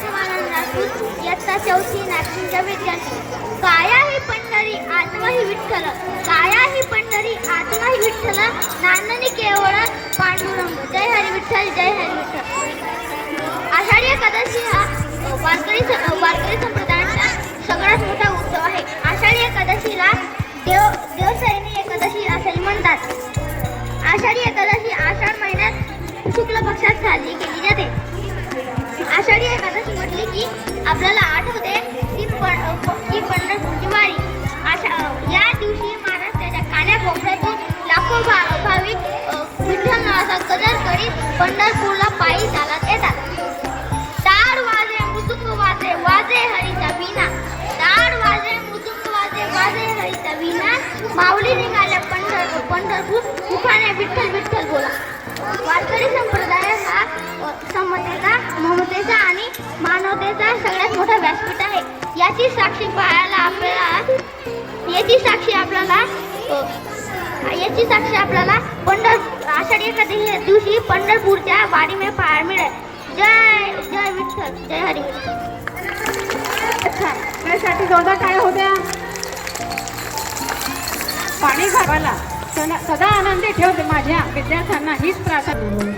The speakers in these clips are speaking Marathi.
लक्ष्मण राजपूत इयत्ता चौथी नाशिकच्या विद्यार्थी. काय आहे पंढरी आत्मा ही विठ्ठल, काय आहे पंढरी आत्मा ही विठ्ठल, नांदणी केवळ पांडुरंग. जय हरी विठ्ठल, जय हरी विठ्ठल. आषाढी एकादशी हा वारकरी संप्रदायाचा सगळ्यात मोठा उत्सव आहे. आषाढी एकादशीला देवसैनी एकादशी असेही म्हणतात. आषाढी एकादशी आषाढ महिन्यात शुक्ल पक्षात साजरी केली जाते. आषाढी एकादशी म्हटली की आपल्याला आठवते की पंढरपूरची वारी. या दिवशी महाराष्ट्राच्या कानाकोपऱ्यातून लाखो भाविक विठ्ठल नावाचा गजर करीत पंढरपूरला पायी चालत येतात. टाळ वाजे मृदुंग वाजे वाजे हरीचा वीणा, टाळ वाजे मृदुंग वाजे वाजे हरीचा वीणा, माऊली निघाल्या पंढरपूर मुखाने विठ्ठल विठ्ठल बोला. वारकरी संप्रदाय हा समतेचा, ममतेचा आणि मानवतेचा सगळ्यात मोठा व्यासपीठ आहे. याची साक्षी आपल्याला आषाढी एकादशी दिवशी पंढरपूरच्या वारीमध्ये पाहायला मिळेल. जय जय विठ्ठल, जय हरी. अच्छा, त्यासाठी जोरदार टाळ्या होत्या. पाणी घालायला सदा आनंदी ठेवते माझ्या विद्यार्थ्यांना हीच प्रार्थना.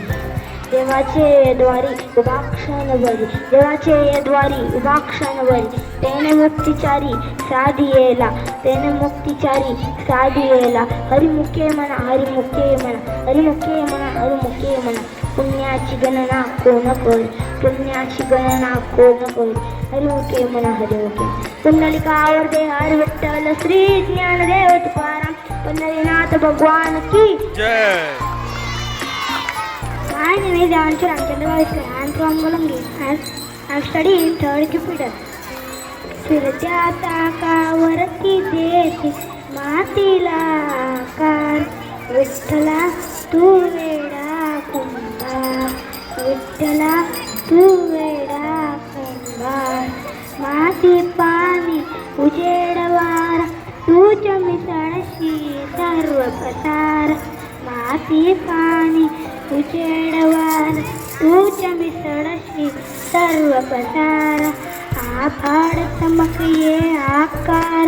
देवाचे द्वारी उभा क्षणभरी, देवाचे द्वारी उभा क्षणभरी, तेने मुक्तिचारी साधी येला, तेने मुक्तिचारी साधी येला. हरिमुखे म्हणा, हरिमुखे म्हणा, हरिमुखे म्हणा, हरिमुखे म्हणा. पुण्याची गणना कोण करी, पुण्याची गणना कोण करी. हरिमुखे म्हणा, हरिमुखे. पुंडलिकावर दे हर विठ्ठल श्री ज्ञानदेव तुकाराम पंढरीनाथ भगवान की जय. My name is Devanshu Ramchandra Vaishkar. I am from Golangi. I am studying in 3rd Jupiter. फिरत्या ताकावरती देते मातीला आकार, विठ्ठला तू वेडा कुंभार, विठ्ठला तू वेडा कुंभार. माती पाणी उजेड वारा, तूच मिसळशी सर्व पसार. माती पाणी उजेड वार, तूच मिसळशी सर्व पसार. आभाळ चमक ये आकार,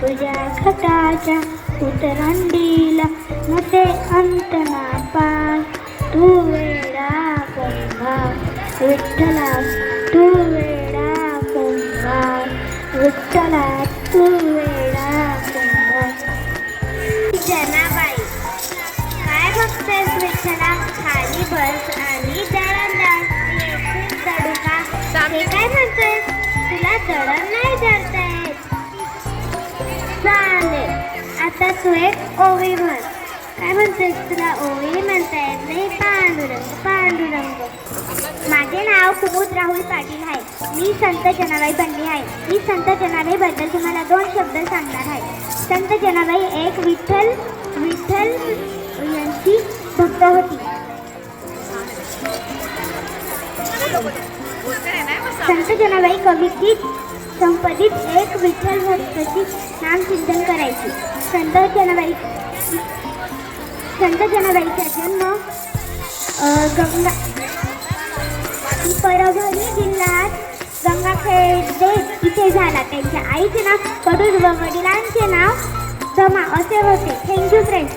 तुझ्या घटाच्या उतरंडीला नसे अंत ना पार. तू वेडा कुंभार, विठ्ठला तू वेडा कुंभार, विठ्ठला तू वेडा कुंभार. जनाबाई, काय बघतेस विठ्ठला, खाली बस आणि दळण चढू का. हे काय म्हणतोय, तुला दळण नाही चढता येत. चालेल, आता तू एक ओवी म्हण. काय म्हणतोस, तुला ओवी म्हणता येत नाही. पांडुरंग पांडुरंग. माझे नाव कुमुद राहुल पाटील आहे. मी संत जनाबाई बनली आहे. मी संत जनाबाई बद्दल तुम्हाला 2 शब्द सांगणार आहे. संत जनाबाई एक विठ्ठल यांची भक्त होती. संत जनाबाई कवितेत संपदित एक विठ्ठल भक्ताची नामचिंतन करायची. संत जनाबाईचा जन्म परभणी जिल्ह्यात गंगाखेड इथे झाला. त्यांच्या आईचे नाव कडूज व वडिलांचे नाव जमा असे होते. Thank you friends.